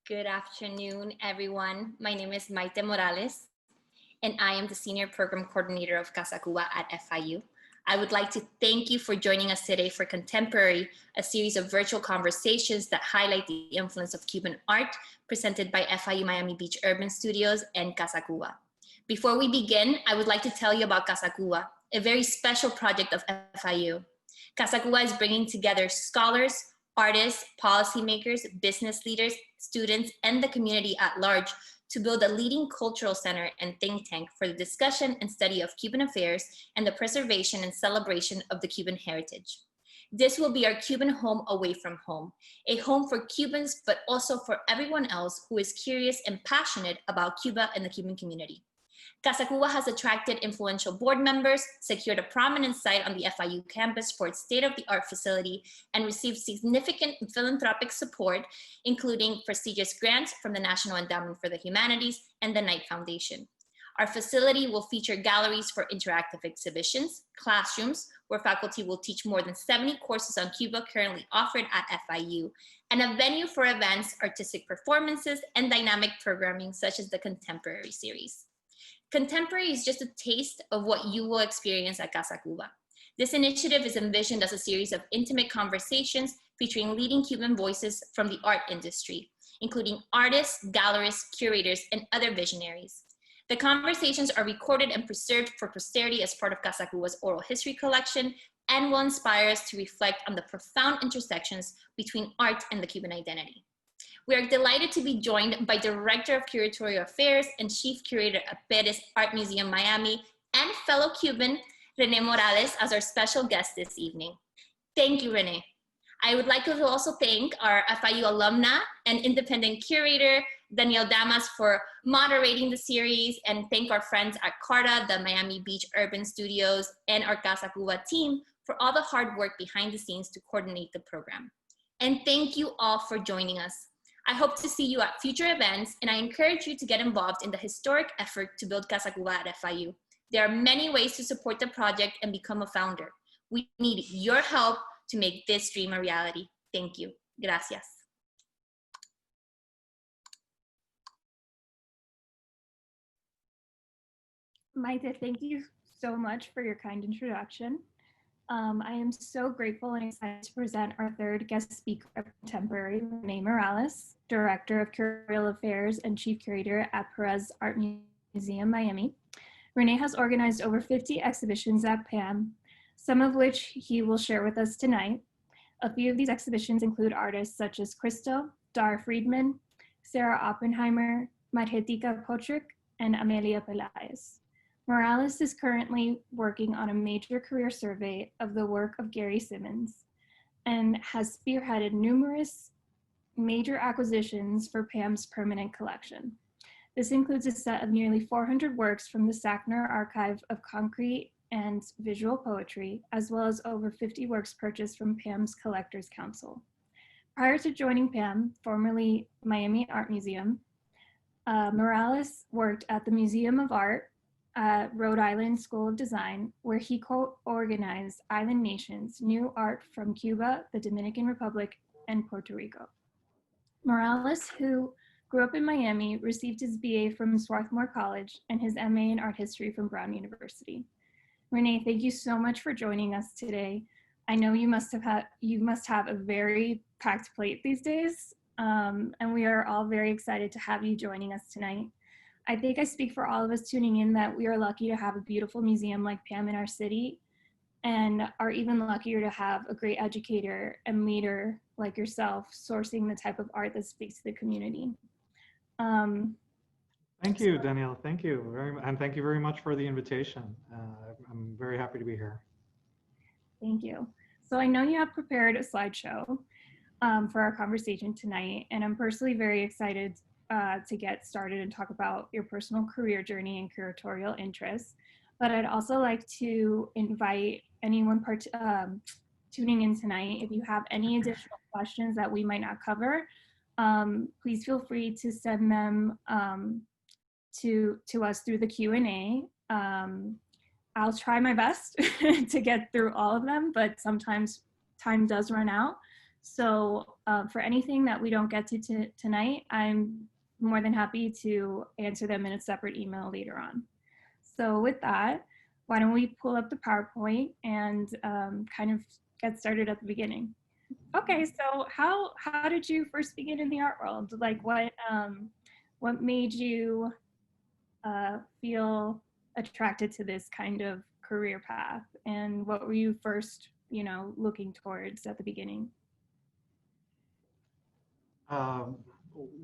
Good afternoon, everyone. My name is René Morales, and I am the Senior Program Coordinator of Casa Cuba at FIU. I would like to thank you for joining us today for Contemporary, a series of virtual conversations that highlight the influence of Cuban art presented by FIU Miami Beach Urban Studios and Casa Cuba. Before we begin, I would like to tell you about Casa Cuba, a very special project of FIU. Casa Cuba is bringing together scholars, artists, policymakers, business leaders, students, and the community at large to build a leading cultural center and think tank for the discussion and study of Cuban affairs and the preservation and celebration of the Cuban heritage. This will be our Cuban home away from home, a home for Cubans, but also for everyone else who is curious and passionate about Cuba and the Cuban community. Casa Cuba has attracted influential board members, secured a prominent site on the FIU campus for its state-of-the-art facility, and received significant philanthropic support, including prestigious grants from the National Endowment for the Humanities and the Knight Foundation. Our facility will feature galleries for interactive exhibitions, classrooms where faculty will teach more than 70 courses on Cuba currently offered at FIU, and a venue for events, artistic performances, and dynamic programming such as the Contemporary series. Contemporary is just a taste of what you will experience at Casa Cuba. This initiative is envisioned as a series of intimate conversations featuring leading Cuban voices from the art industry, including artists, gallerists, curators, and other visionaries. The conversations are recorded and preserved for posterity as part of Casa Cuba's oral history collection and will inspire us to reflect on the profound intersections between art and the Cuban identity. We are delighted to be joined by Director of Curatorial Affairs and Chief Curator at Pérez Art Museum Miami and fellow Cuban, René Morales, as our special guest this evening. Thank you, René. I would like to also thank our FIU alumna and independent curator, Danielle Damas, for moderating the series, and thank our friends at CARTA, the Miami Beach Urban Studios, and our Casa Cuba team for all the hard work behind the scenes to coordinate the program. And thank you all for joining us. I hope to see you at future events, and I encourage you to get involved in the historic effort to build Casa Cuba at FIU. There are many ways to support the project and become a founder. We need your help to make this dream a reality. Thank you. Gracias. Maite, thank you so much for your kind introduction. I am so grateful and excited to present our third guest speaker of Contemporary, René Morales, Director of Curatorial Affairs and Chief Curator at Pérez Art Museum Miami. René has organized over 50 exhibitions at PAMM, some of which he will share with us tonight. A few of these exhibitions include artists such as Christo, Dara Friedman, Sarah Oppenheimer, Marjetica Potrc, and Amelia Peláez. Morales is currently working on a major career survey of the work of Gary Simmons and has spearheaded numerous major acquisitions for PAMM's permanent collection. This includes a set of nearly 400 works from the Sackner Archive of Concrete and Visual Poetry, as well as over 50 works purchased from PAMM's Collectors Council. Prior to joining PAMM, formerly Miami Art Museum, Morales worked at the Museum of Art at Rhode Island School of Design, where he co-organized island nations' new art from Cuba, the Dominican Republic, and Puerto Rico. Morales, who grew up in Miami, received his BA from Swarthmore College and his MA in art history from Brown University. René, thank you so much for joining us today. I know you must have a very packed plate these days, and we are all very excited to have you joining us tonight. I think I speak for all of us tuning in that we are lucky to have a beautiful museum like PAMM in our city, and are even luckier to have a great educator and leader like yourself sourcing the type of art that speaks to the community. Thank you, Danielle. Thank you and thank you very much for the invitation. I'm very happy to be here. Thank you. So I know you have prepared a slideshow for our conversation tonight, and I'm personally very excited to get started and talk about your personal career journey and curatorial interests. But I'd also like to invite anyone tuning in tonight, if you have any additional questions that we might not cover, please feel free to send them to us through the Q&A. I'll try my best to get through all of them, but sometimes time does run out. So for anything that we don't get to tonight, I'm more than happy to answer them in a separate email later on. So with that, why don't we pull up the PowerPoint and kind of get started at the beginning. Okay, so how did you first begin in the art world? Like what made you feel attracted to this kind of career path, and what were you first, looking towards at the beginning?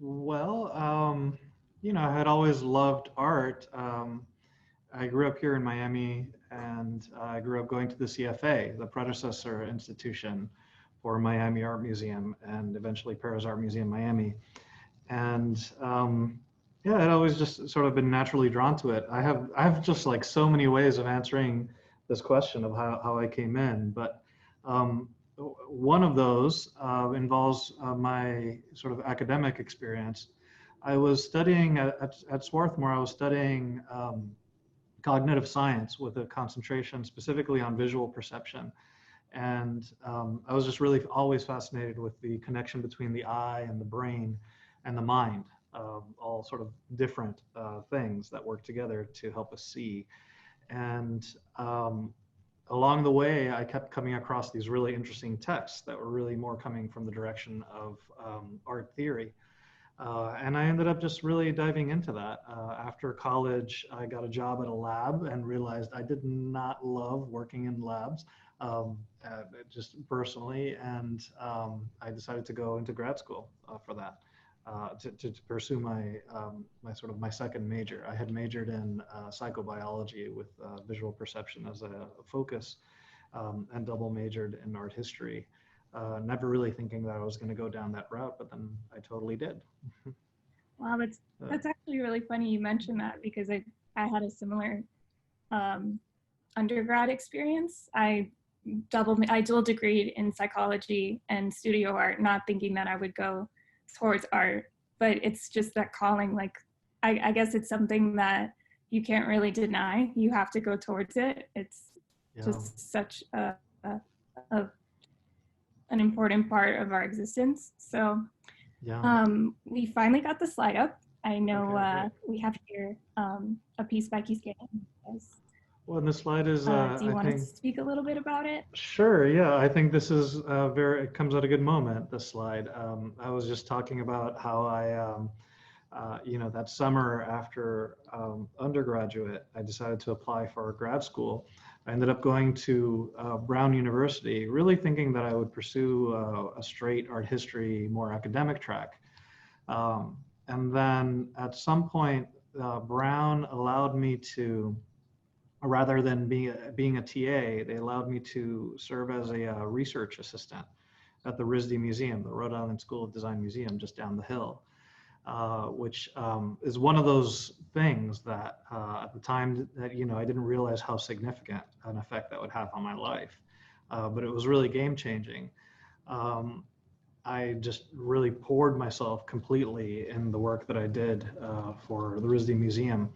Well, I had always loved art. I grew up here in Miami, and I grew up going to the CFA, the predecessor institution for Miami Art Museum, and eventually Pérez Art Museum Miami. And yeah, I'd always just sort of been naturally drawn to it. I have just like so many ways of answering this question of how I came in, but one of those involves my sort of academic experience. I was studying at Swarthmore. I was studying cognitive science with a concentration specifically on visual perception. And I was just really always fascinated with the connection between the eye and the brain and the mind, all sort of different things that work together to help us see. And along the way, I kept coming across these really interesting texts that were really more coming from the direction of art theory. And I ended up just really diving into that. After college, I got a job at a lab and realized I did not love working in labs, just personally. And I decided to go into grad school for that, to pursue my second major. I had majored in psychobiology with visual perception as a focus, and double majored in art history. Never really thinking that I was going to go down that route, but then I totally did. Wow, that's actually really funny you mentioned that, because I had a similar undergrad experience. I dual degreed in psychology and studio art, not thinking that I would go towards art, but it's just that calling. Like I guess it's something that you can't really deny. You have to go towards it. It's just such an important part of our existence. So we finally got the slide up. I know we have here a piece by Keith Gannon. Well, and the slide is, do you want to speak a little bit about it? Sure, yeah. I think this is it comes at a good moment, this slide. I was just talking about how I, that summer after undergraduate, I decided to apply for grad school. I ended up going to Brown University, really thinking that I would pursue a straight art history, more academic track. And then at some point, Brown allowed me to, rather than being a TA, they allowed me to serve as a research assistant at the RISD Museum, the Rhode Island School of Design Museum, just down the hill. Which is one of those things that at the time that, I didn't realize how significant an effect that would have on my life. But it was really game changing. I just really poured myself completely in the work that I did for the RISD Museum.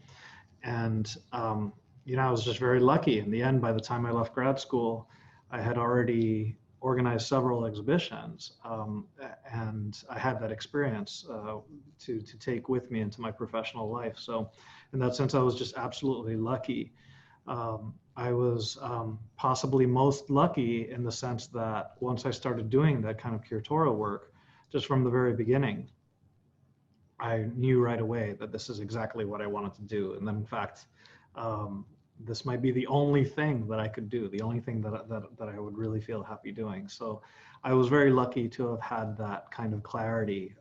And, I was just very lucky. In the end, by the time I left grad school, I had already organized several exhibitions, and I had that experience to take with me into my professional life. So in that sense, I was just absolutely lucky. I was possibly most lucky in the sense that once I started doing that kind of curatorial work, just from the very beginning, I knew right away that this is exactly what I wanted to do. And then in fact, this might be the only thing that I could do, the only thing that I would really feel happy doing. So I was very lucky to have had that kind of clarity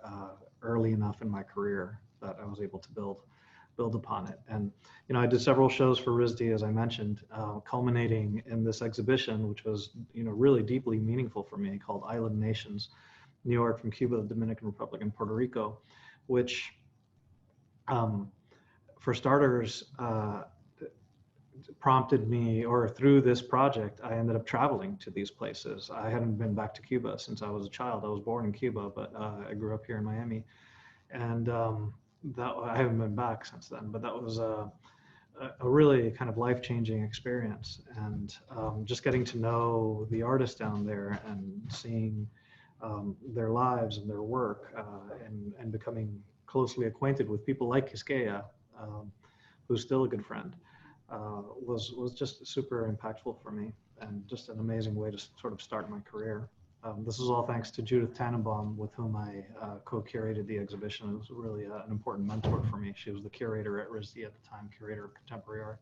early enough in my career that I was able to build upon it. And, I did several shows for RISD, as I mentioned, culminating in this exhibition, which was, really deeply meaningful for me, called Island Nations, New Art from Cuba, the Dominican Republic, and Puerto Rico, which, for starters, prompted me, or through this project, I ended up traveling to these places. I hadn't been back to Cuba since I was a child. I was born in Cuba, but I grew up here in Miami. And I haven't been back since then, but that was a really kind of life-changing experience. And just getting to know the artists down there and seeing their lives and their work, and becoming closely acquainted with people like Quisqueya, who's still a good friend, was just super impactful for me, and just an amazing way to sort of start my career. This is all thanks to Judith Tannenbaum, with whom I co-curated the exhibition. It was really an important mentor for me. She was the curator at RISD at the time, curator of contemporary art.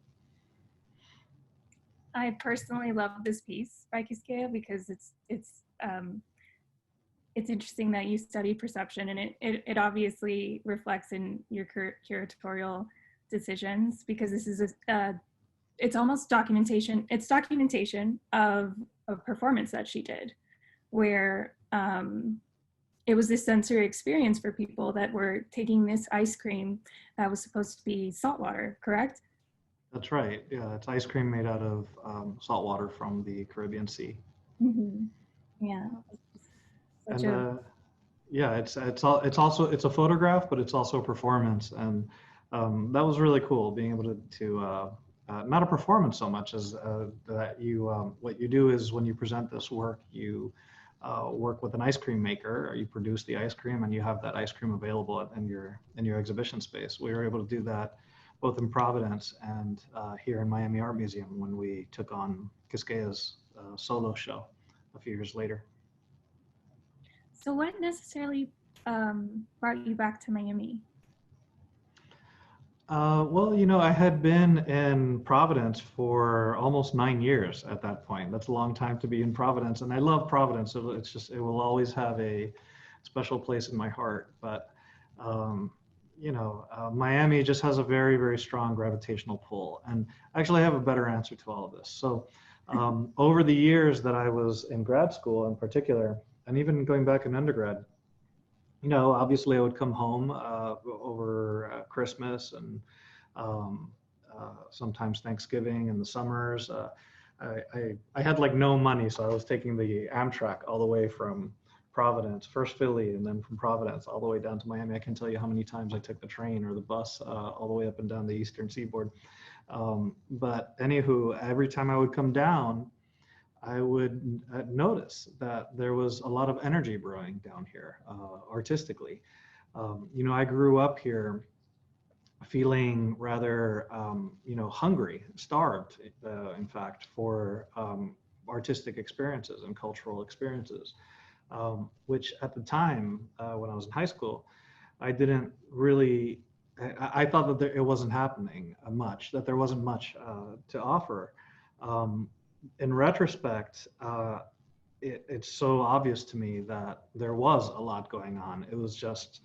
I personally love this piece by Quisqueya because it's interesting that you study perception, and it obviously reflects in your curatorial decisions, because this is it's almost documentation. It's documentation of a performance that she did, where it was this sensory experience for people that were taking this ice cream that was supposed to be saltwater, correct? That's right. Yeah, it's ice cream made out of salt water from the Caribbean Sea. Mm-hmm. Yeah. And yeah, it's a photograph, but it's also a performance, and that was really cool, being able to not a performance so much as that you what you do is, when you present this work, you work with an ice cream maker, or you produce the ice cream, and you have that ice cream available in your exhibition space. We were able to do that both in Providence and here in Miami Art Museum when we took on Quisqueya's solo show a few years later. So what necessarily brought you back to Miami? Well, you know, I had been in Providence for almost 9 years at that point. That's a long time to be in Providence, and I love Providence. So it's just, it will always have a special place in my heart. But you know, Miami just has a very, very strong gravitational pull. And actually, I have a better answer to all of this. So over the years that I was in grad school in particular, and even going back in undergrad, you know, obviously I would come home over Christmas and sometimes Thanksgiving in the summers. I had like no money, so I was taking the Amtrak all the way from Providence, first Philly, and then from Providence all the way down to Miami. I can tell you how many times I took the train or the bus all the way up and down the eastern seaboard. But anywho, every time I would come down, I would notice that there was a lot of energy brewing down here artistically. You know, I grew up here feeling rather, you know, hungry, starved, in fact, for artistic experiences and cultural experiences, which at the time, when I was in high school, I didn't really, I thought that it wasn't happening much, that there wasn't much to offer. In retrospect, it's so obvious to me that there was a lot going on. It was just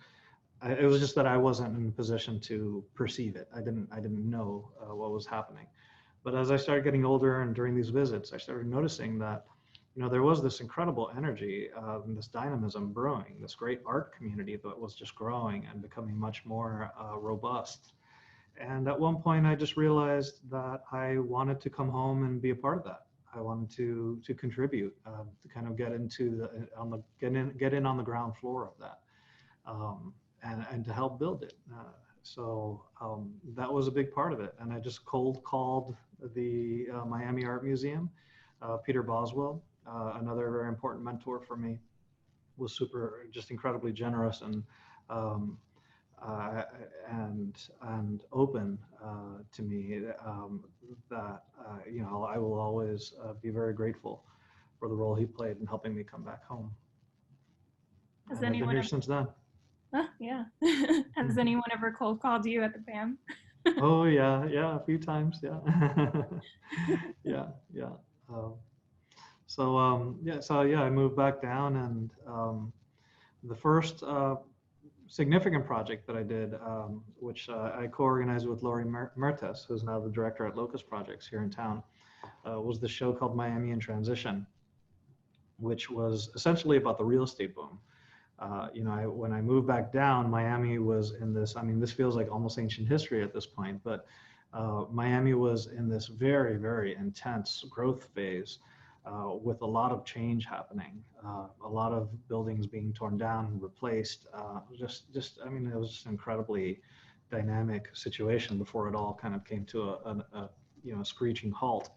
that I wasn't in a position to perceive it. I didn't know what was happening. But as I started getting older and during these visits, I started noticing that, you know, there was this incredible energy and this dynamism brewing, this great art community that was just growing and becoming much more robust. And at one point, I just realized that I wanted to come home and be a part of that. I wanted to contribute, to kind of get into get in on the ground floor of that, and to help build it. So that was a big part of it. And I just cold called the Miami Art Museum. Peter Boswell, another very important mentor for me, was just incredibly generous and open to me, that you know, I will always be very grateful for the role he played in helping me come back home. Has and anyone I've been here since then. Yeah. Has anyone ever cold called you at the PAMM? Oh yeah, a few times, yeah. yeah. So I moved back down, and the first significant project that I did, which I co-organized with Lori Mertes, who's now the director at Locust Projects here in town, was the show called Miami in Transition, which was essentially about the real estate boom. You know, when I moved back down, Miami was in this, I mean, this feels like almost ancient history at this point, but Miami was in this very, very intense growth phase, with a lot of change happening, a lot of buildings being torn down and replaced. I mean, it was just an incredibly dynamic situation before it all kind of came to a you know, screeching halt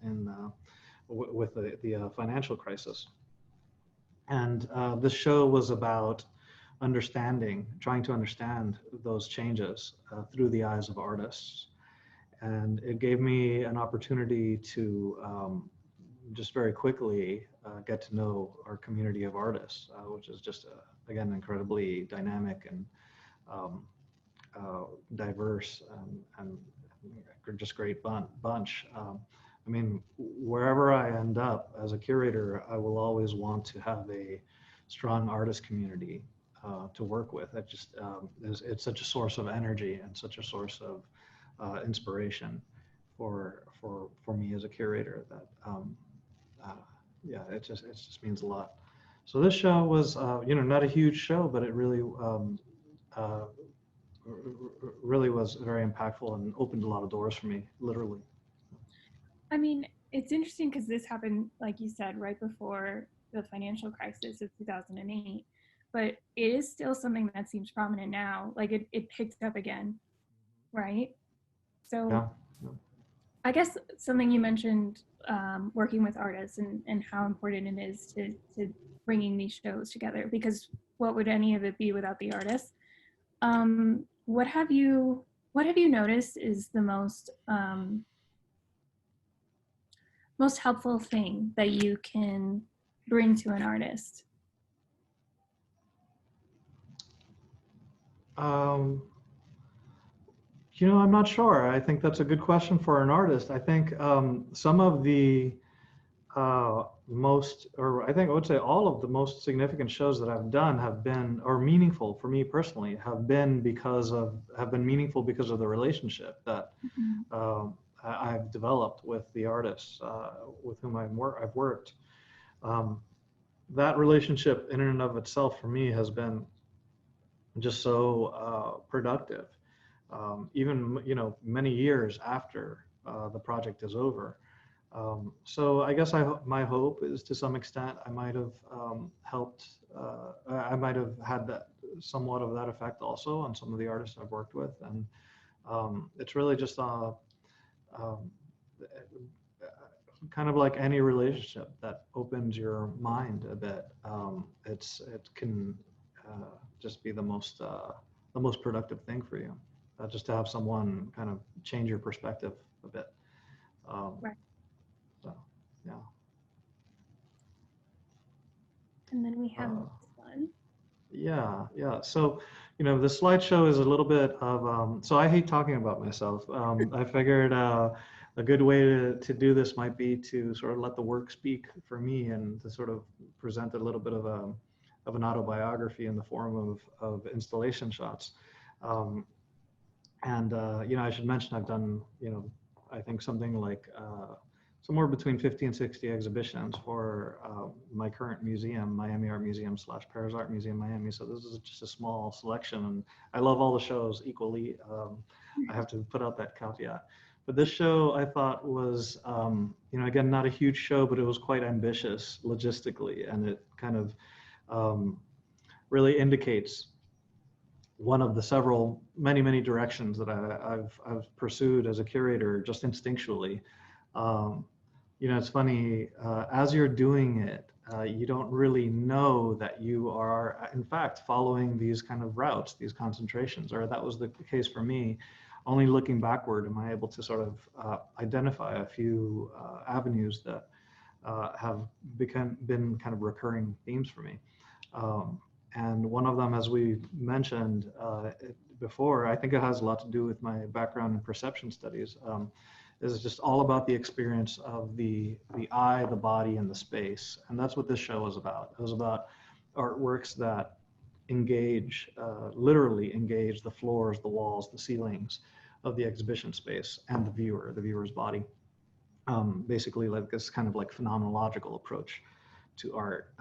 with the financial crisis. And this show was about trying to understand those changes through the eyes of artists. And it gave me an opportunity to just very quickly get to know our community of artists, which is just, again, incredibly dynamic and diverse and just great bunch. I mean, wherever I end up as a curator, I will always want to have a strong artist community to work with. That just it's such a source of energy and such a source of inspiration for me as a curator. That yeah, it just means a lot. So this show was not a huge show, but it really really was very impactful and opened a lot of doors for me, literally. I mean, it's interesting because this happened, like you said, right before the financial crisis of 2008, but it is still something that seems prominent now. Like it picked up again, right? So Yeah. I guess something you mentioned, working with artists and how important it is to bringing these shows together, because what would any of it be without the artists? What have you noticed is the most helpful thing that you can bring to an artist? I'm not sure. I think that's a good question for an artist. I think some of the I think I would say all of the most significant shows that I've done have been, or meaningful for me personally, have been meaningful because of the relationship that I've developed with the artists with whom I've worked. That relationship in and of itself for me has been just so productive. Even many years after the project is over. So I guess my hope is, to some extent, I might have helped. I might have had that somewhat of that effect also on some of the artists I've worked with, and it's really just kind of like any relationship that opens your mind a bit. It can just be the most productive thing for you, just to have someone kind of change your perspective a bit. Right. So, yeah. And then we have this one. Yeah. So, the slideshow is a little bit of, so I hate talking about myself. I figured a good way to do this might be to sort of let the work speak for me, and to sort of present a little bit of an autobiography in the form of installation shots. I should mention I've done, I think something like somewhere between 50 and 60 exhibitions for my current museum, Miami Art Museum / Pérez Art Museum Miami. So this is just a small selection, and I love all the shows equally. I have to put out that caveat. But this show I thought was, again, not a huge show, but it was quite ambitious logistically, and it kind of really indicates one of the many directions that I've pursued as a curator, just instinctually. It's funny, as you're doing it, you don't really know that you are, in fact, following these kind of routes, these concentrations, or that was the case for me. Only looking backward am I able to sort of identify a few avenues that have been kind of recurring themes for me. And one of them, as we mentioned before, I think it has a lot to do with my background in perception studies, is just all about the experience of the eye, the body, and the space. And that's what this show was about. It was about artworks that literally engage the floors, the walls, the ceilings of the exhibition space and the viewer's body. Basically, like this kind of like phenomenological approach to art.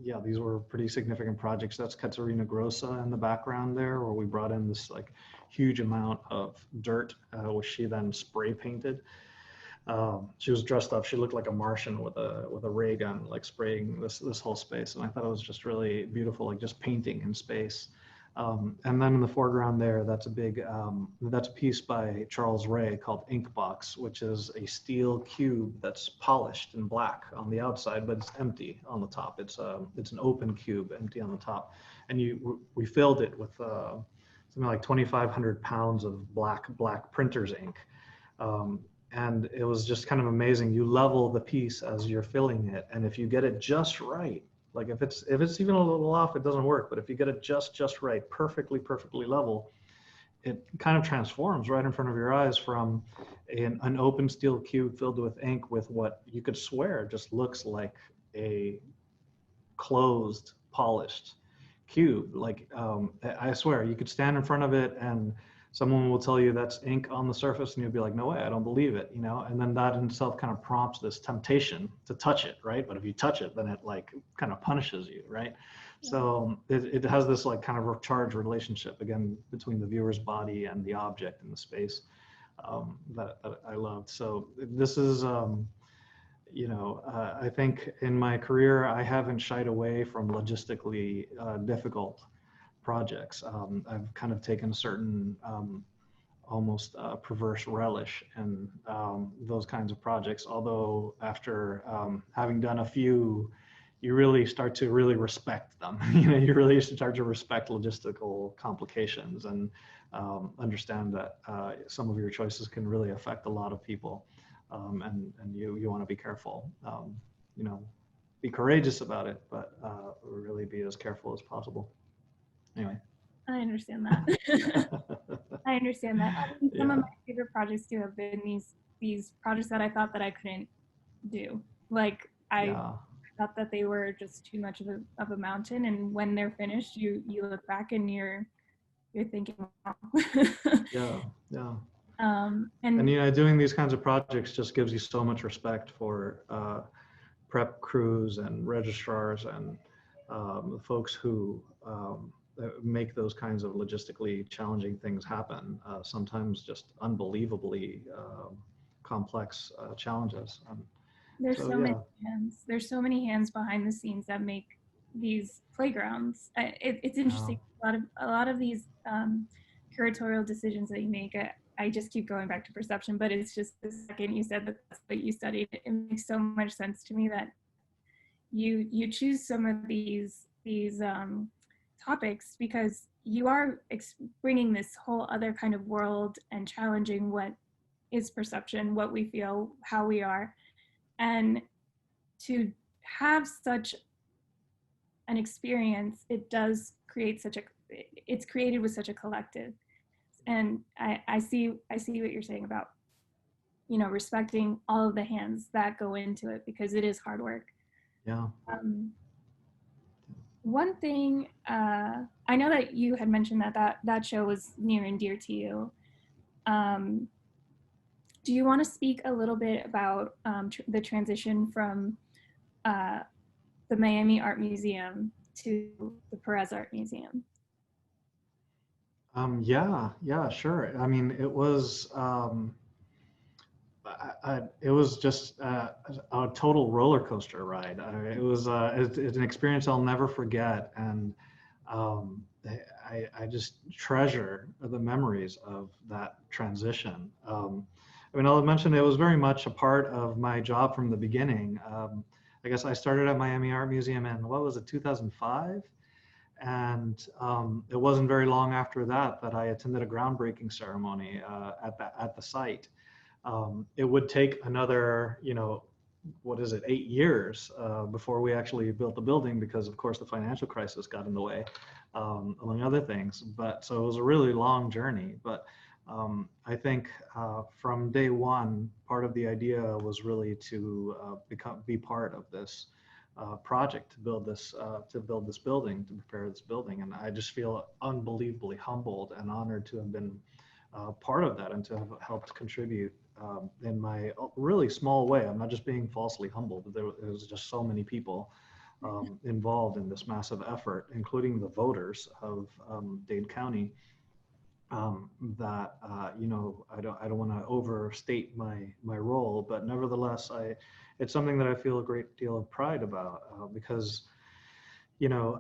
Yeah, these were pretty significant projects. That's Caterina Grossa in the background there, where we brought in this like huge amount of dirt, which she then spray painted. She was dressed up. She looked like a Martian with a ray gun, like spraying this whole space. And I thought it was just really beautiful, like just painting in space. And then in the foreground there, that's a big, that's a piece by Charles Ray called Ink Box, which is a steel cube that's polished in black on the outside, but it's empty on the top. It's an open cube, empty on the top. And we filled it with something like 2,500 pounds of black printer's ink. And it was just kind of amazing. You level the piece as you're filling it. And if you get it just right, like if it's even a little off, it doesn't work. But if you get it just right, perfectly level, it kind of transforms right in front of your eyes from an open steel cube filled with ink with what you could swear just looks like a closed, polished cube. Like I swear, you could stand in front of it and someone will tell you that's ink on the surface and you'll be like, no way, I don't believe it, and then that in itself kind of prompts this temptation to touch it, right? But if you touch it, then it like kind of punishes you, right? Yeah. So it has this like kind of charged relationship again between the viewer's body and the object in the space that I loved. So this is, I think in my career, I haven't shied away from logistically difficult projects. I've kind of taken a certain almost perverse relish in those kinds of projects. Although after having done a few, you really start to really respect them. You really start to respect logistical complications and understand that some of your choices can really affect a lot of people, and you want to be careful. Be courageous about it, but really be as careful as possible. Anyway. I understand that. I understand that. Some of my favorite projects too have been these projects that I thought that I couldn't do. Like I thought that they were just too much of a mountain, and when they're finished, you look back and you're thinking, wow. And doing these kinds of projects just gives you so much respect for prep crews and registrars and folks who make those kinds of logistically challenging things happen, sometimes just unbelievably complex challenges. There's so many hands. There's so many hands behind the scenes that make these playgrounds. It's interesting. A lot of these curatorial decisions that you make, I just keep going back to perception, but it's just the second you said that that's what you studied, it makes so much sense to me that you choose some of these topics because you are bringing this whole other kind of world and challenging what is perception, what we feel, how we are. And to have such an experience, it does create it's created with such a collective. And I see what you're saying about, respecting all of the hands that go into it because it is hard work. Yeah. One thing, I know that you had mentioned that show was near and dear to you. Do you want to speak a little bit about the transition from the Miami Art Museum to the Pérez Art Museum? Yeah, sure. I mean, it was just a total roller coaster ride. It's an experience I'll never forget, and I just treasure the memories of that transition. I'll mention it was very much a part of my job from the beginning. I guess I started at Miami Art Museum in 2005, and it wasn't very long after that I attended a groundbreaking ceremony at the site. It would take another, 8 years before we actually built the building because, of course, the financial crisis got in the way, among other things. But so it was a really long journey. But I think from day one, part of the idea was really to be part of this project to build this building, to prepare this building. And I just feel unbelievably humbled and honored to have been part of that and to have helped contribute in my really small way. I'm not just being falsely humbled, but there was just so many people involved in this massive effort, including the voters of Dade County, that I don't want to overstate my role, but nevertheless, it's something that I feel a great deal of pride about because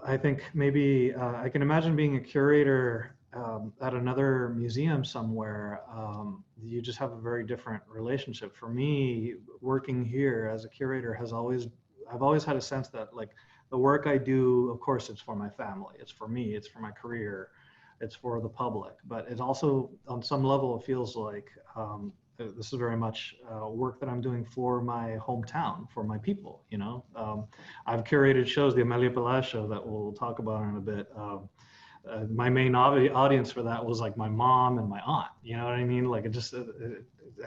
I think maybe I can imagine being a curator at another museum somewhere. You just have a very different relationship. For me, working here as a curator I've always had a sense that like the work I do, of course, it's for my family, it's for me, it's for my career, it's for the public, but it also, on some level, it feels like this is very much work that I'm doing for my hometown, for my people, I've curated shows, the Amelia Peláez show that we'll talk about in a bit. My main audience for that was like my mom and my aunt, you know what I mean? Like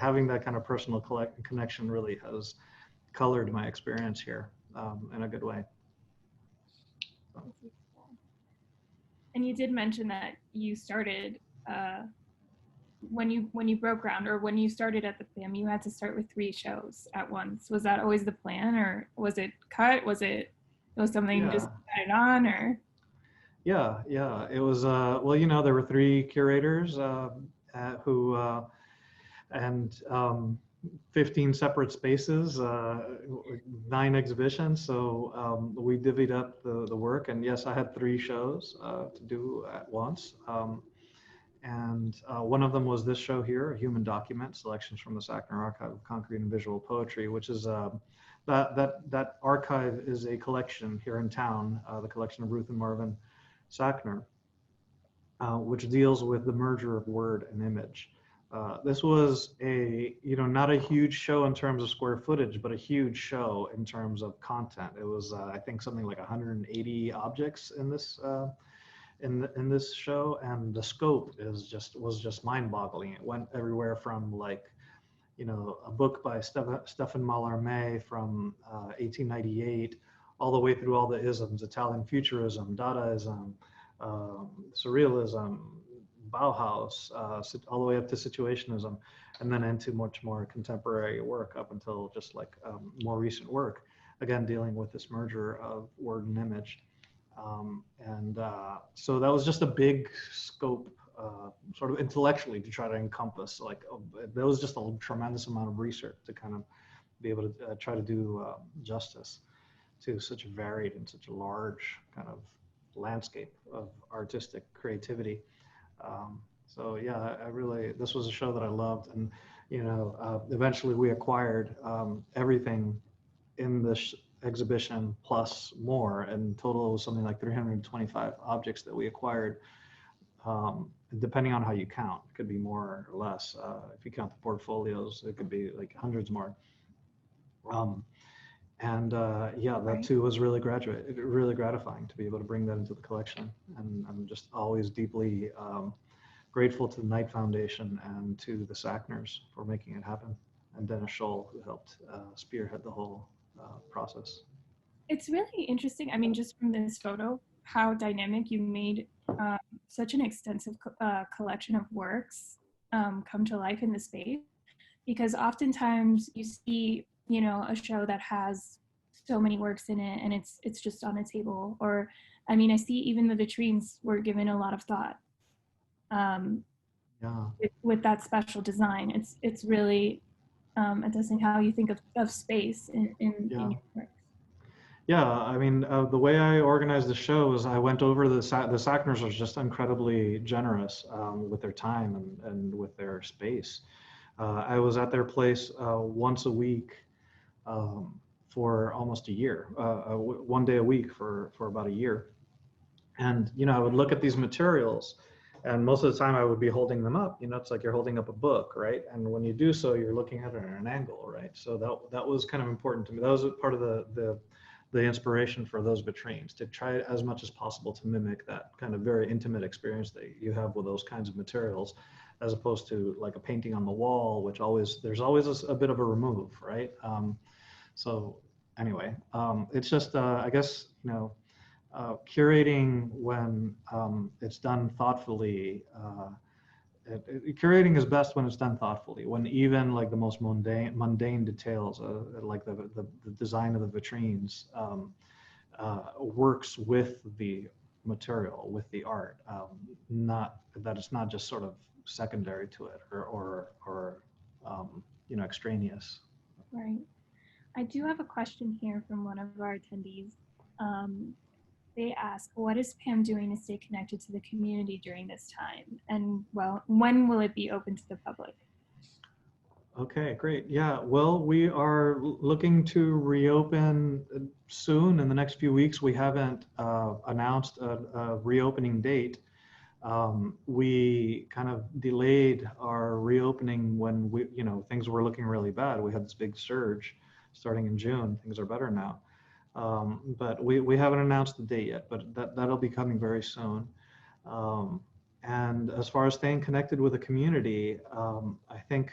having that kind of personal connection really has colored my experience here in a good way. And you did mention that you started when you broke ground, or when you started at the PAMM, you had to start with 3 shows at once. Was that always the plan, or was it cut? Was it something you just added on, or? Yeah, it was, well, there were 3 curators who, and 15 separate spaces, 9 exhibitions. So we divvied up the work, and yes, I had 3 shows to do at once. And one of them was this show here, A Human Document, Selections from the Sackner Archive of Concrete and Visual Poetry, which is, that archive is a collection here in town, the collection of Ruth and Marvin Sackner, which deals with the merger of word and image. This was not a huge show in terms of square footage, but a huge show in terms of content. It was, I think, something like 180 objects in this in this show, and the scope was just mind-boggling. It went everywhere from like, a book by Stefan Mallarmé from 1898, all the way through all the isms: Italian Futurism, Dadaism, Surrealism, Bauhaus, all the way up to Situationism, and then into much more contemporary work up until just like more recent work, again dealing with this merger of word and image. So that was just a big scope, sort of intellectually, to try to encompass, like, there was just a tremendous amount of research to kind of be able to try to do justice to such a varied and such a large kind of landscape of artistic creativity. So yeah, this was a show that I loved, and eventually we acquired everything in this exhibition plus more, and total was something like 325 objects that we acquired, depending on how you count. It could be more or less. If you count the portfolios, it could be like hundreds more. Yeah, that too was really gratifying to be able to bring that into the collection, and I'm just always deeply grateful to the Knight Foundation and to the Sackners for making it happen, and Dennis Scholl, who helped spearhead the whole process. It's really interesting. I mean, just from this photo, how dynamic you made such an extensive collection of works come to life in the space, because oftentimes you see, a show that has so many works in it and it's just on a table, or, I mean, I see even the vitrines were given a lot of thought. With that special design, it's really interesting how you think of space in your work. Yeah, I mean, the way I organized the show is I went over the Sackners are just incredibly generous with their time and with their space. I was at their place once a week for almost a year, 1 day a week for about a year. And, I would look at these materials, and most of the time I would be holding them up. It's like you're holding up a book, right? And when you do so, you're looking at it at an angle, right? So that was kind of important to me. That was part of the inspiration for those vitrines, to try as much as possible to mimic that kind of very intimate experience that you have with those kinds of materials, as opposed to like a painting on the wall, which there's always a bit of a remove, right? So anyway, it's just, I guess, curating when it's done thoughtfully. Curating is best when it's done thoughtfully, when even like the most mundane details, like the design of the vitrines, works with the material, with the art, not that it's not just sort of secondary to it or extraneous. Right. I do have a question here from one of our attendees. they ask, what is PAMM doing to stay connected to the community during this time? And well, when will it be open to the public? Okay, great. Yeah, well, we are looking to reopen soon in the next few weeks. We haven't announced a reopening date. We kind of delayed our reopening when things were looking really bad. We had this big surge starting in June. Things are better now. But we haven't announced the date yet, but that'll be coming very soon. And as far as staying connected with the community, I think,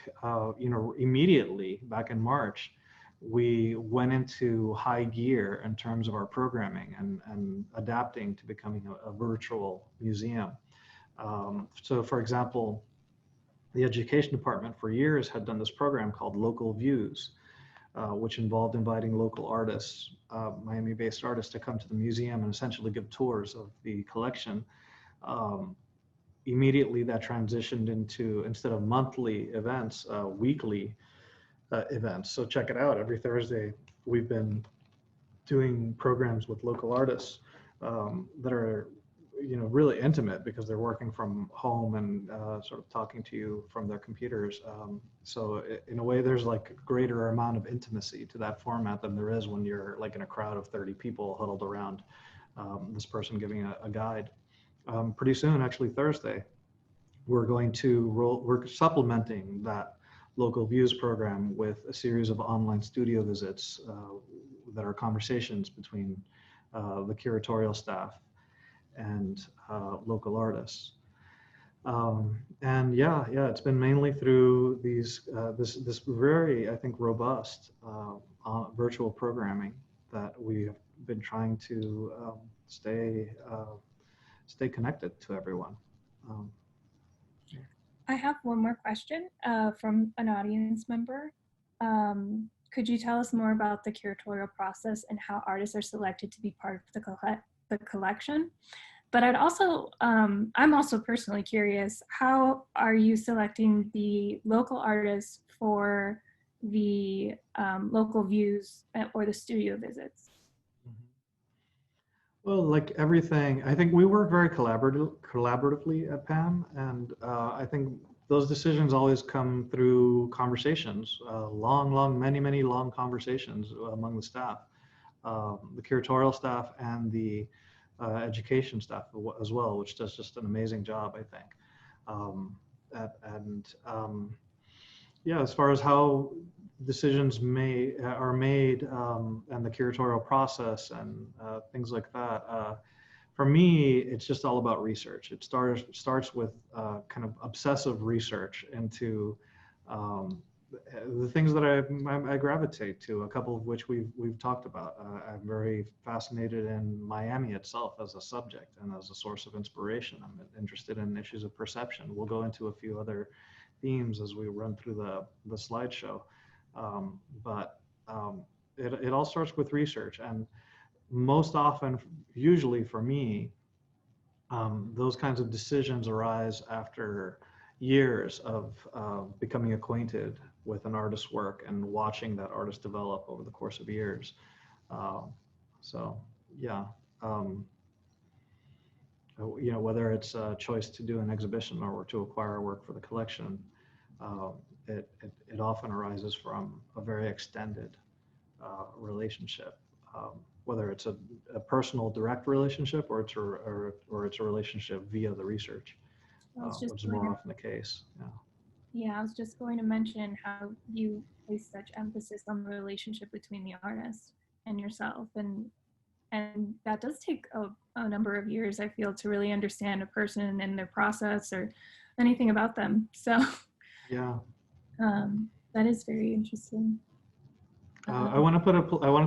immediately back in March, we went into high gear in terms of our programming and adapting to becoming a virtual museum. So for example, the education department for years had done this program called Local Views, which involved inviting local artists, Miami-based artists, to come to the museum and essentially give tours of the collection. Immediately that transitioned into, instead of monthly events, weekly events. So check it out. Every Thursday, we've been doing programs with local artists that are, really intimate because they're working from home and sort of talking to you from their computers. So in a way, there's like a greater amount of intimacy to that format than there is when you're like in a crowd of 30 people huddled around this person giving a guide. Pretty soon, actually Thursday, we're supplementing that Local Views program with a series of online studio visits that are conversations between the curatorial staff and local artists. And yeah, it's been mainly through this very, I think, robust virtual programming that we have been trying to stay connected to everyone. I have one more question from an audience member. Could you tell us more about the curatorial process and how artists are selected to be part of the collection? But I'm also personally curious, how are you selecting the local artists for the local views or the studio visits? Well, like everything, I think we work very collaboratively at PAMM, and I think those decisions always come through conversations, many long conversations among the staff, the curatorial staff and the education staff as well, which does just an amazing job, I think. Yeah, as far as how decisions are made and the curatorial process and things like that, for me, it's just all about research. It starts with kind of obsessive research into the things that I gravitate to, a couple of which we've talked about. I'm very fascinated in Miami itself as a subject and as a source of inspiration. I'm interested in issues of perception. We'll go into a few other themes as we run through the slideshow. But it all starts with research, and most often, usually for me, those kinds of decisions arise after years of becoming acquainted with an artist's work and watching that artist develop over the course of years. So yeah, whether it's a choice to do an exhibition or to acquire work for the collection, it often arises from a very extended relationship, whether it's a personal direct relationship or it's a relationship via the research, which is more often the case. Yeah, I was just going to mention how you place such emphasis on the relationship between the artist and yourself, and that does take a number of years, I feel, to really understand a person and their process or anything about them. So yeah, that is very interesting. I wanted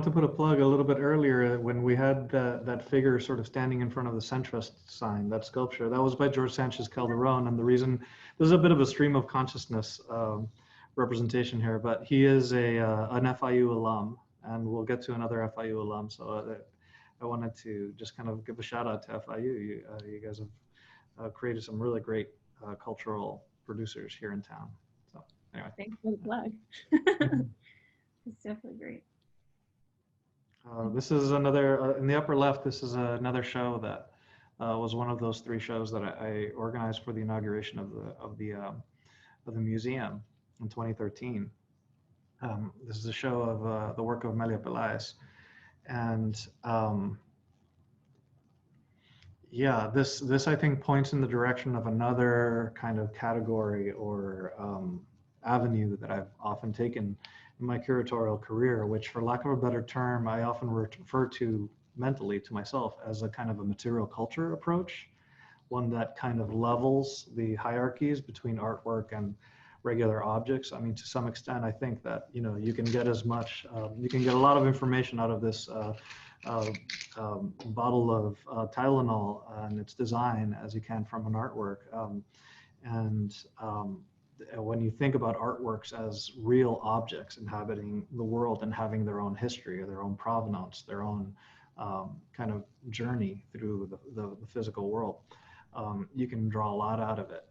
to put a plug a little bit earlier when we had that figure sort of standing in front of the centrist sign, that sculpture. That was by George Sanchez Calderon, and the reason, there's a bit of a stream of consciousness representation here, but he is an FIU alum, and we'll get to another FIU alum. So I wanted to just kind of give a shout out to FIU. You guys have created some really great cultural producers here in town. So anyway. Thanks for the plug. It's definitely great. This is another, in the upper left, this is another show that was one of those 3 shows that I organized for the inauguration of the museum in 2013. This is a show of the work of Amelia Peláez. And yeah, this I think points in the direction of another kind of category or avenue that I've often taken in my curatorial career, which, for lack of a better term, I often refer to mentally to myself as a kind of a material culture approach, one that kind of levels the hierarchies between artwork and regular objects. I mean, to some extent, I think that, you know, you can get as much, you can get a lot of information out of this bottle of Tylenol and its design as you can from an artwork. When you think about artworks as real objects inhabiting the world and having their own history or their own provenance, their own kind of journey through the physical world, you can draw a lot out of it.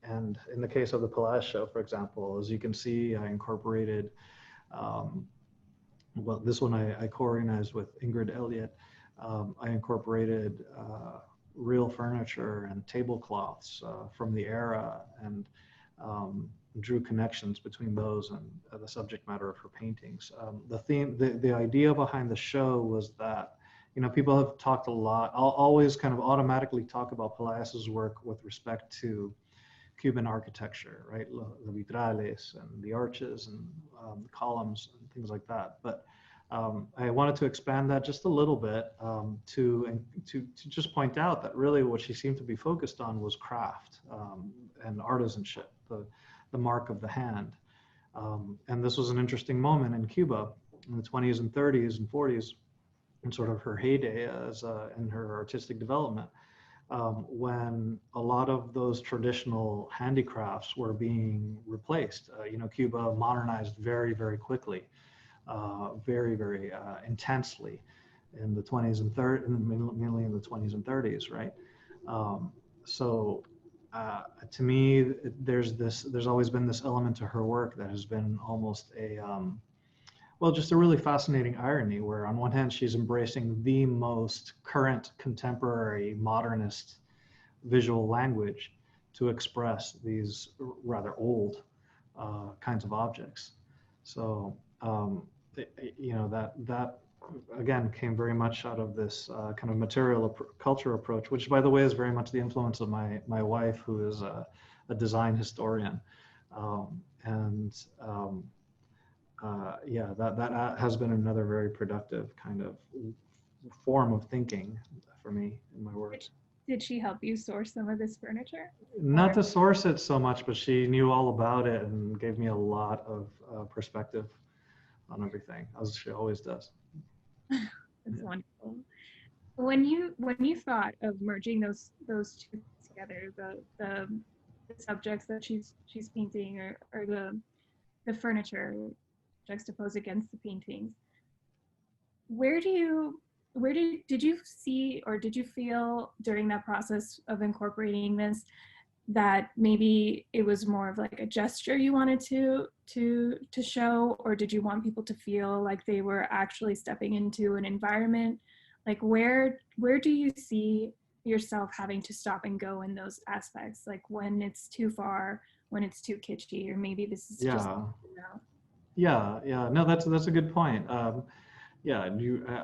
And in the case of the Peláez show, for example, as you can see, I incorporated, well, this one I co-organized with Ingrid Elliott. I incorporated real furniture and tablecloths from the era, and drew connections between those and the subject matter of her paintings. The idea behind the show was that, you know, people have talked a lot, I'll always kind of automatically talk about Peláez's work with respect to Cuban architecture, right? The vitrines and the arches and the columns and things like that. But I wanted to expand that just a little bit to just point out that really what she seemed to be focused on was craft and artisanship, the mark of the hand. And this was an interesting moment in Cuba in the 20s and 30s and 40s, in sort of her heyday as in her artistic development, when a lot of those traditional handicrafts were being replaced. You know, Cuba modernized very, very quickly, very, very intensely in the 20s and 30s, mainly in the 20s and 30s, right? To me, there's always been this element to her work that has been almost a, well, just a really fascinating irony, where on one hand, she's embracing the most current, contemporary, modernist visual language to express these rather old kinds of objects. So, you know, that again came very much out of this kind of material culture approach, which, by the way, is very much the influence of my wife, who is a design historian. Yeah, that has been another very productive kind of form of thinking for me in my work. Did she help you source some of this furniture? Not to source it so much, but she knew all about it and gave me a lot of perspective on everything, as she always does. That's wonderful. When you thought of merging those two together, the subjects that she's painting or the furniture juxtaposed against the paintings, did you see, or did you feel during that process of incorporating this that maybe it was more of like a gesture you wanted to show, or did you want people to feel like they were actually stepping into an environment? Like where do you see yourself having to stop and go in those aspects, like when it's too far, when it's too kitschy, or maybe this is just, you know? Yeah, no, that's a good point. Yeah,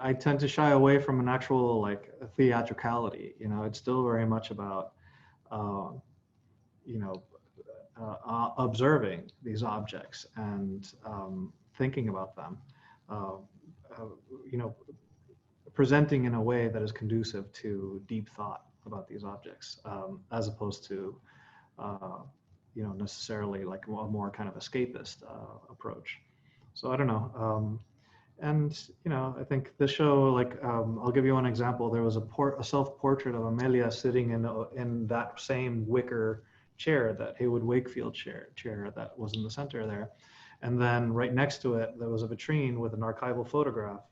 I tend to shy away from an actual like theatricality. You know, it's still very much about you know, observing these objects and thinking about them. You know, presenting in a way that is conducive to deep thought about these objects, as opposed to you know, necessarily like a more kind of escapist approach. So I don't know. And, you know, I think this show, like, I'll give you one example. There was a self-portrait of Amelia sitting in that same wicker chair, that Haywood Wakefield chair that was in the center there. And then right next to it, there was a vitrine with an archival photograph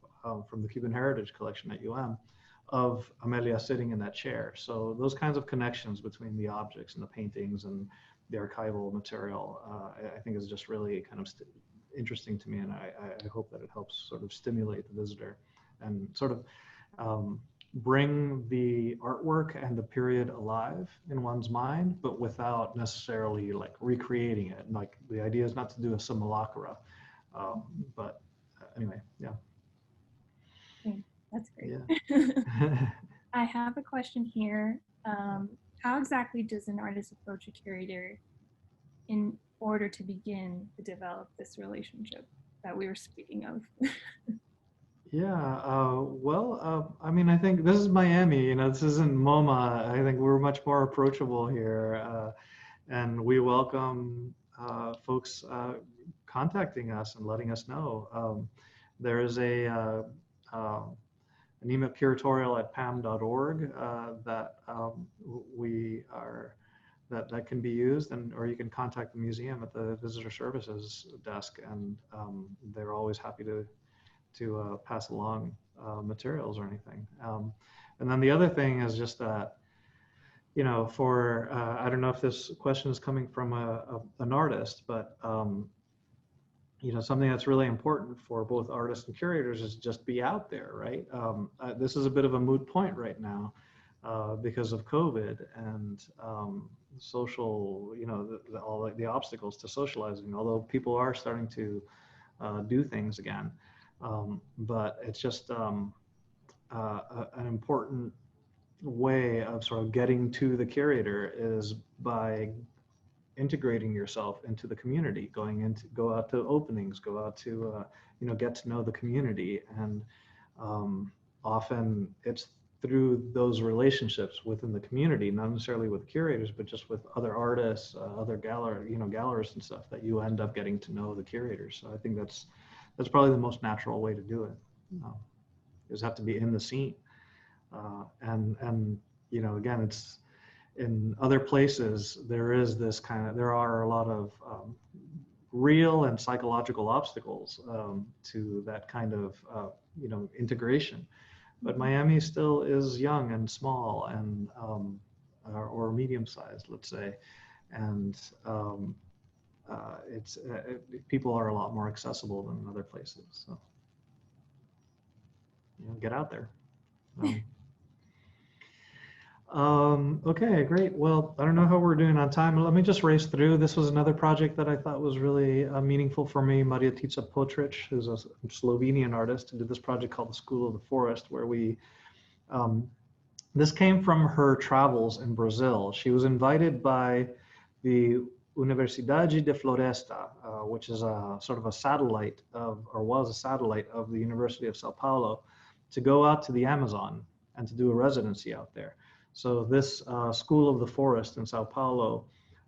from the Cuban Heritage Collection at UM of Amelia sitting in that chair. So those kinds of connections between the objects and the paintings and the archival material, I think is just really kind of interesting to me, and I hope that it helps sort of stimulate the visitor and sort of bring the artwork and the period alive in one's mind, but without necessarily like recreating it. Like the idea is not to do a simulacra, but anyway, yeah. Okay, that's great. Yeah. I have a question here. How exactly does an artist approach a curator in order to begin to develop this relationship that we were speaking of? Yeah, I mean, I think this is Miami, this isn't MoMA. I think we're much more approachable here, and we welcome folks contacting us and letting us know. There is an email curatorial at PAMM.org that that can be used, or you can contact the museum at the visitor services desk, and they're always happy to pass along materials or anything. And then the other thing is just that, for, I don't know if this question is coming from an artist, but, something that's really important for both artists and curators is just be out there, right? This is a bit of a moot point right now because of COVID and social, all the obstacles to socializing, although people are starting to do things again. But it's just an important way of sort of getting to the curator is by integrating yourself into the community, go out to openings, go out to get to know the community, and often it's through those relationships within the community, not necessarily with curators, but just with other artists, other gallerists and stuff, that you end up getting to know the curators. So I think that's probably the most natural way to do it. Is have to be in the scene, and again, it's in other places there are a lot of real and psychological obstacles to that kind of integration. But Miami still is young and small and or medium-sized, let's say, and people are a lot more accessible than other places. So get out there. Okay, great. Well, I don't know how we're doing on time. Let me just race through. This was another project that I thought was really meaningful for me. Marjetica Potrc, who's a Slovenian artist, did this project called the School of the Forest, where this came from her travels in Brazil. She was invited by the Universidade de Floresta, which is a sort of a satellite was a satellite of the University of Sao Paulo, to go out to the Amazon and to do a residency out there. So this School of the Forest in Sao Paulo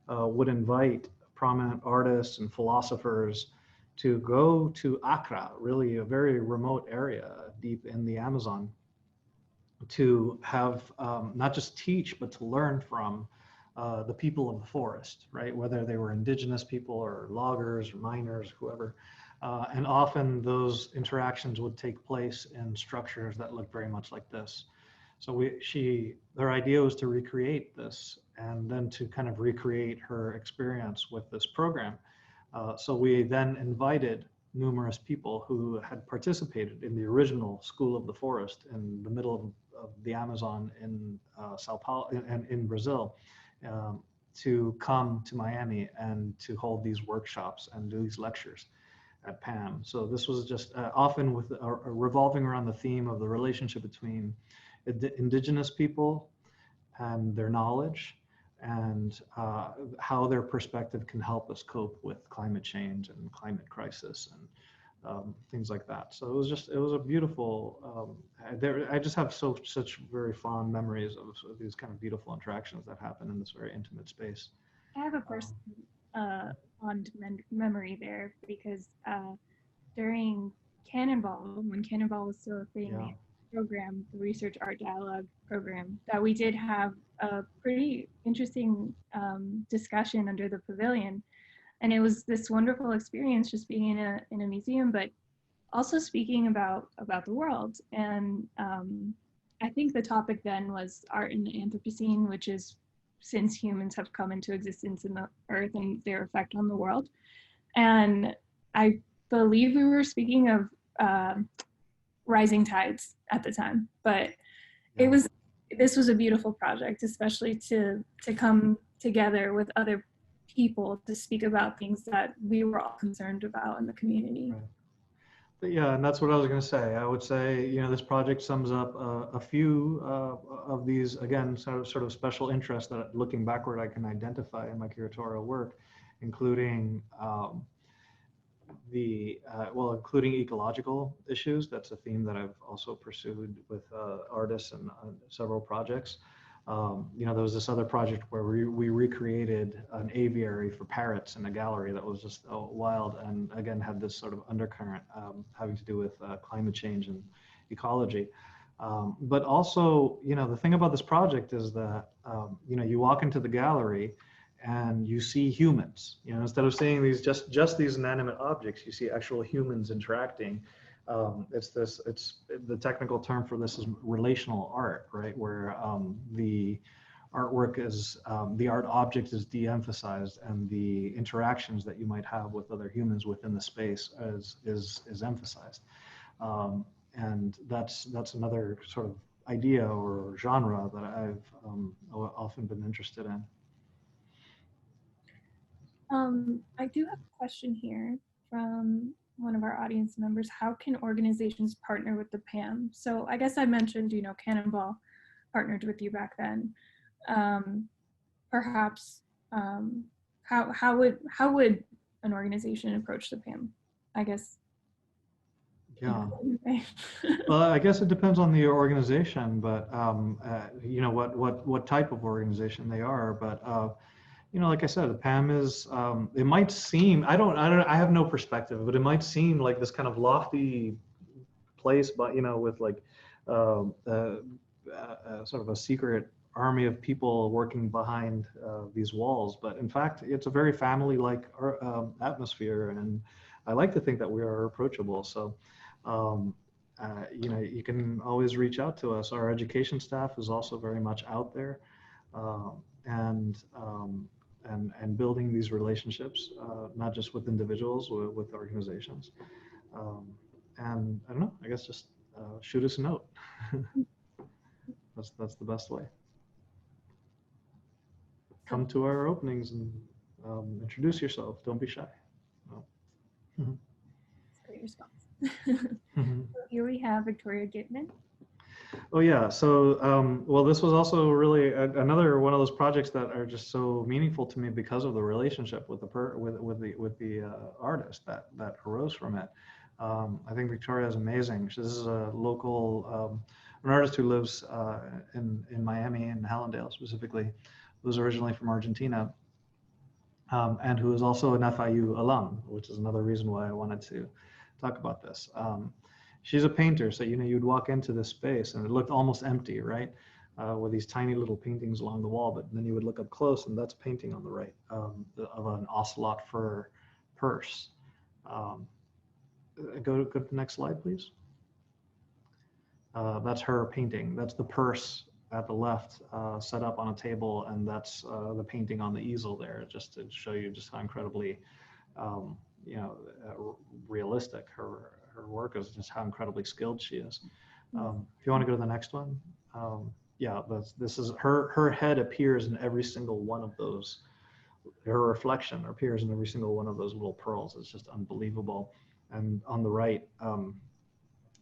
would invite prominent artists and philosophers to go to Accra, really a very remote area deep in the Amazon, to have not just teach, but to learn from the people of the forest, right? Whether they were indigenous people or loggers or miners, whoever. And often those interactions would take place in structures that look very much like this. So their idea was to recreate this and then to kind of recreate her experience with this program. So we then invited numerous people who had participated in the original School of the Forest in the middle of the Amazon in Sao Paulo and in Brazil to come to Miami and to hold these workshops and do these lectures at PAMM. So this was just often with revolving around the theme of the relationship between indigenous people and their knowledge, and how their perspective can help us cope with climate change and climate crisis and things like that. So it was a beautiful, I just have such very fond memories of these kind of beautiful interactions that happen in this very intimate space. I have a personal fond memory there because during Cannonball, when Cannonball was still a thing, Yeah. program, the Research Art Dialogue program, that we did have a pretty interesting discussion under the pavilion. And it was this wonderful experience just being in a museum, but also speaking about the world. And I think the topic then was art in the Anthropocene, which is since humans have come into existence in the earth and their effect on the world. And I believe we were speaking of rising tides at the time, but this was a beautiful project, especially to come together with other people to speak about things that we were all concerned about in the community. Right. But yeah, and that's what I was going to say. I would say, you know, this project sums up a few of these, again, sort of special interests that, looking backward, I can identify in my curatorial work, including including ecological issues. That's a theme that I've also pursued with artists and several projects. You know, there was this other project where we recreated an aviary for parrots in a gallery that was just wild, and again had this sort of undercurrent having to do with climate change and ecology. But also, you know, the thing about this project is that, you know, you walk into the gallery and you see humans. You know, instead of seeing these just these inanimate objects, you see actual humans interacting. It's the technical term for this is relational art, right? Where the artwork is, the art object is de-emphasized, and the interactions that you might have with other humans within the space is emphasized. And that's another sort of idea or genre that I've often been interested in. I do have a question here from one of our audience members. How can organizations partner with the PAMM? So I guess I mentioned, you know, Cannonball partnered with you back then. Perhaps how would an organization approach the PAMM? I guess. Yeah. Well, I guess it depends on the organization, but you know what type of organization they are. But you know, like I said, the PAMM is, it might seem, I have no perspective, but it might seem like this kind of lofty place, but, you know, with like sort of a secret army of people working behind these walls. But in fact, it's a very family-like atmosphere. And I like to think that we are approachable. So, you know, you can always reach out to us. Our education staff is also very much out there. And building these relationships, not just with individuals, with organizations. And I don't know, I guess just shoot us a note. That's the best way. Come to our openings and introduce yourself. Don't be shy. No. Mm-hmm. That's a great response. Mm-hmm. So here we have Victoria Gitman. Oh yeah, so well, this was also really another one of those projects that are just so meaningful to me because of the relationship with the artist that arose from it. I think Victoria is amazing. This is a local an artist who lives in Miami, in Hallandale specifically, who's originally from Argentina, and who is also an FIU alum, which is another reason why I wanted to talk about this. She's a painter, so, you know, you'd walk into this space and it looked almost empty, right? With these tiny little paintings along the wall, but then you would look up close and that's painting on the right of an ocelot fur purse. Go to the next slide, please. That's her painting. That's the purse at the left, set up on a table, and that's the painting on the easel there, just to show you just how incredibly, you know, realistic her work is, just how incredibly skilled she is. If you want to go to the next one, yeah, this is her head appears in every single one of those. Her reflection appears in every single one of those little pearls. It's just unbelievable. And on the right,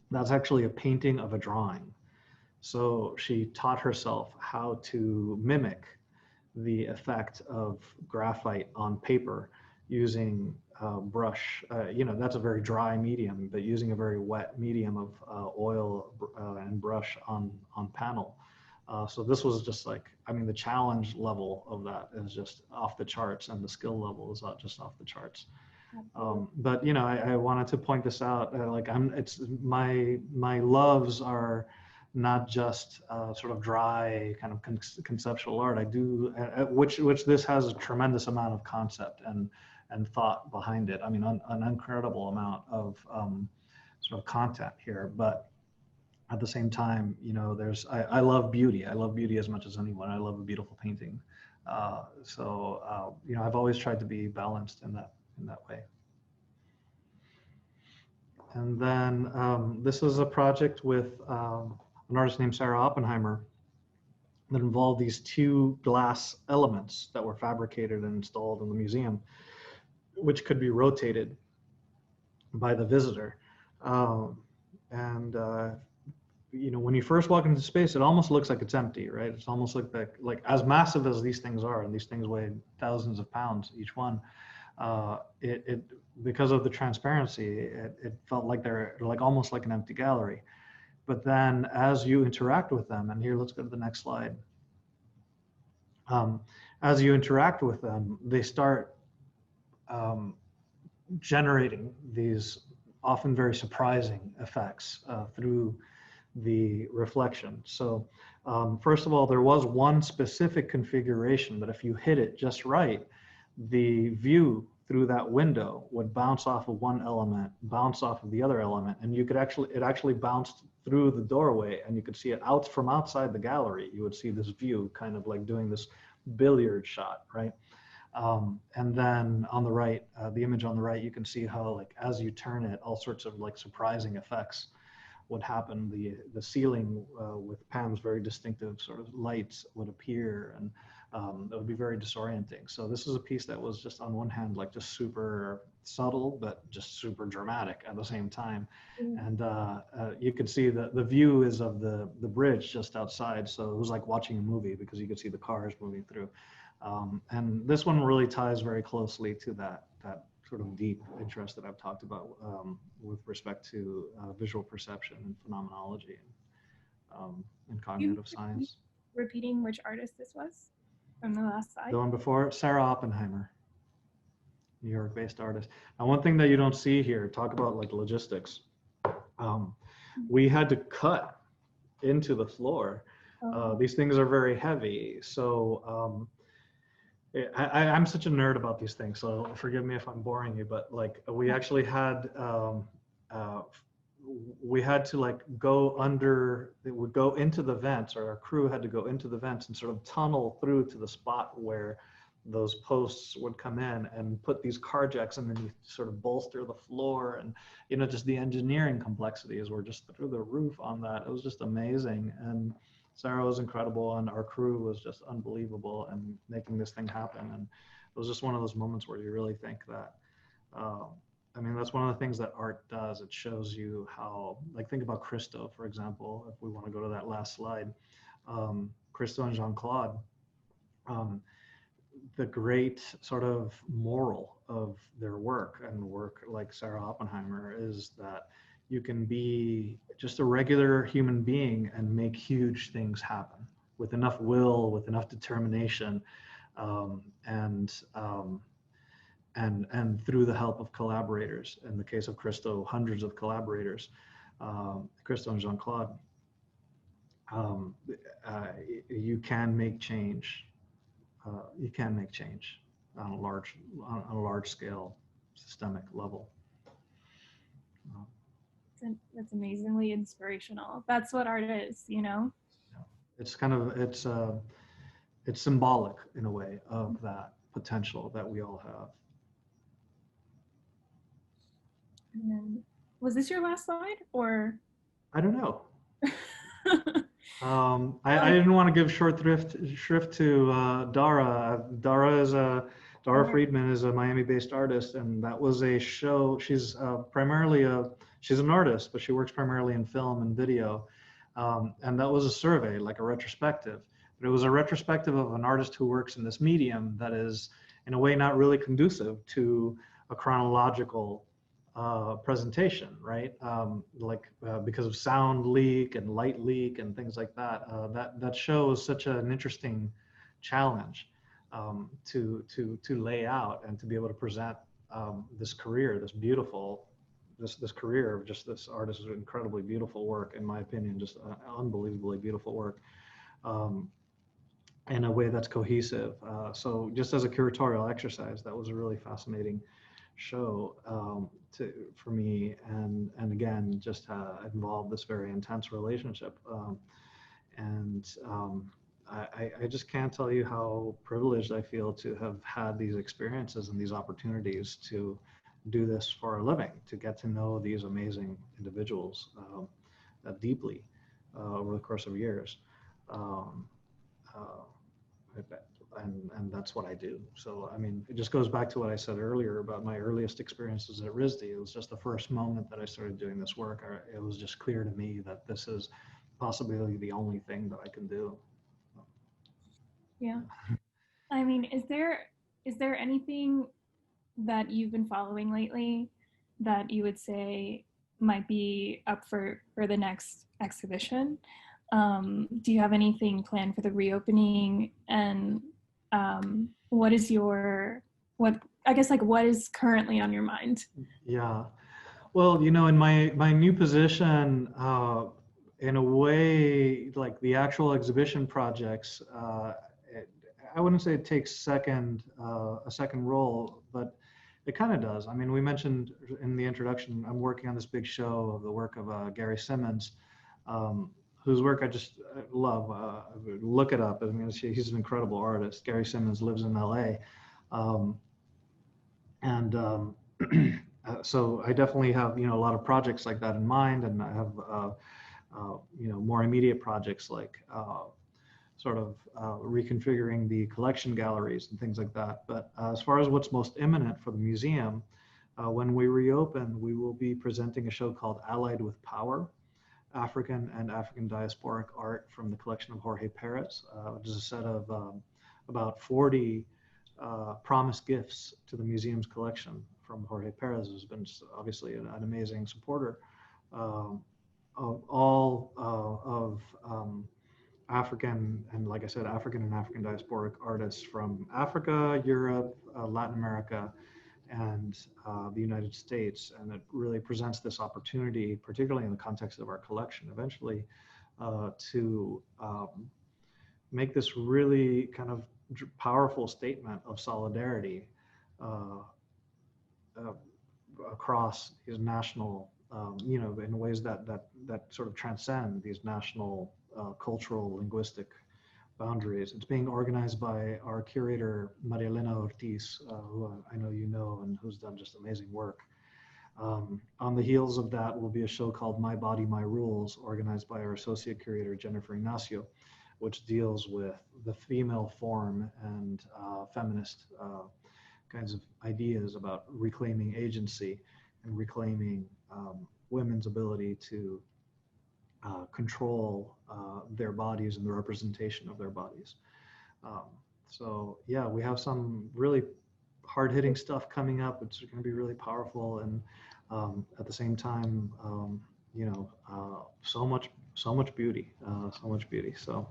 that's actually a painting of a drawing. So she taught herself how to mimic the effect of graphite on paper using brush. You know, that's a very dry medium, but using a very wet medium of oil and brush on panel. So this was just like, I mean, the challenge level of that is just off the charts, and the skill level is just off the charts. But you know, I wanted to point this out. Like, it's my loves are not just sort of dry kind of conceptual art. I do, which this has a tremendous amount of concept and thought behind it. I mean, an incredible amount of sort of content here. But at the same time, you know, I love beauty. I love beauty as much as anyone. I love a beautiful painting. So you know, I've always tried to be balanced in that way. And then this is a project with an artist named Sarah Oppenheimer that involved these two glass elements that were fabricated and installed in the museum, which could be rotated by the visitor. You know, when you first walk into space, it almost looks like it's empty, right? It's almost like as massive as these things are, and these things weigh thousands of pounds each one. Because of the transparency, it felt like they're like almost like an empty gallery. But then as you interact with them, and here, let's go to the next slide. As you interact with them, they start generating these often very surprising effects through the reflection. So first of all, there was one specific configuration that if you hit it just right, the view through that window would bounce off of one element, bounce off of the other element, and you could it actually bounced through the doorway, and you could see it out from outside the gallery. You would see this view kind of like doing this billiard shot, right? And then on the right, the image on the right, you can see how like as you turn it, all sorts of like surprising effects would happen. The ceiling with PAMM's very distinctive sort of lights would appear, and it would be very disorienting. So this is a piece that was just on one hand like just super subtle, but just super dramatic at the same time. And you could see the view is of the bridge just outside, so it was like watching a movie because you could see the cars moving through. And this one really ties very closely to that sort of deep interest that I've talked about with respect to visual perception and phenomenology and cognitive science. Repeating which artist this was from the last slide? The one before, Sarah Oppenheimer, New York-based artist. Now, one thing that you don't see here, talk about like logistics. We had to cut into the floor. These things are very heavy, so I'm such a nerd about these things, so forgive me if I'm boring you, but like we actually had to like go under, it would go into the vents, or our crew had to go into the vents and sort of tunnel through to the spot where those posts would come in and put these car jacks underneath to sort of bolster the floor. And, you know, just the engineering complexities were just through the roof on that. It was just amazing. And Sarah was incredible, and our crew was just unbelievable in making this thing happen. And it was just one of those moments where you really think that, I mean, that's one of the things that art does. It shows you how, like, think about Christo, for example, if we want to go to that last slide. Christo and Jeanne Claude, the great sort of moral of their work and work like Sarah Oppenheimer is that you can be just a regular human being and make huge things happen with enough will, with enough determination, and through the help of collaborators. In the case of Christo, hundreds of collaborators, Christo and Jeanne Claude. You can make change. You can make change on a large scale, systemic level. That's amazingly inspirational. That's what art is, you know? It's kind of, it's symbolic in a way of that potential that we all have. And then, was this your last slide, or? I don't know. I didn't want to give shrift to Dara. Dara Friedman is a Miami-based artist, and that was a show. She's she's an artist, but she works primarily in film and video. And that was a survey, like a retrospective. But it was a retrospective of an artist who works in this medium that is, in a way, not really conducive to a chronological presentation, right? Because of sound leak and light leak and things like that. That show is such an interesting challenge to lay out and to be able to present this career, this beautiful, this career of just this artist's incredibly beautiful work, in my opinion, just unbelievably beautiful work, in a way that's cohesive. So just as a curatorial exercise, that was a really fascinating show for me, and again, just involved this very intense relationship. I just can't tell you how privileged I feel to have had these experiences and these opportunities to do this for a living, to get to know these amazing individuals deeply over the course of years. And that's what I do. So, I mean, it just goes back to what I said earlier about my earliest experiences at RISD. It was just the first moment that I started doing this work. It was just clear to me that this is possibly the only thing that I can do. Yeah. I mean, is there anything that you've been following lately that you would say might be up for the next exhibition? Do you have anything planned for the reopening? And what is what is currently on your mind? Yeah, well, you know, in my new position, in a way, like the actual exhibition projects, I wouldn't say it takes a second role, but it kind of does. I mean, we mentioned in the introduction, I'm working on this big show of the work of Gary Simmons, whose work I just love. Look it up. I mean, he's an incredible artist. Gary Simmons lives in LA. So I definitely have, you know, a lot of projects like that in mind, and I have, you know, more immediate projects like sort of reconfiguring the collection galleries and things like that. But as far as what's most imminent for the museum, when we reopen, we will be presenting a show called Allied with Power, African and African diasporic art from the collection of Jorge Pérez, which is a set of about 40 promised gifts to the museum's collection from Jorge Pérez, who's been obviously an amazing supporter of all of African, and like I said, African and African diasporic artists from Africa, Europe, Latin America, and the United States. And it really presents this opportunity, particularly in the context of our collection, eventually to make this really kind of powerful statement of solidarity across these national, you know, in ways that sort of transcend these national cultural, linguistic boundaries. It's being organized by our curator, Maria Elena Ortiz, who I know you know, and who's done just amazing work. On the heels of that will be a show called My Body, My Rules, organized by our associate curator, Jennifer Ignacio, which deals with the female form and feminist kinds of ideas about reclaiming agency and reclaiming women's ability to control their bodies and the representation of their bodies. So yeah, we have some really hard-hitting stuff coming up. It's going to be really powerful, and at the same time, you know, so much beauty, so much beauty. So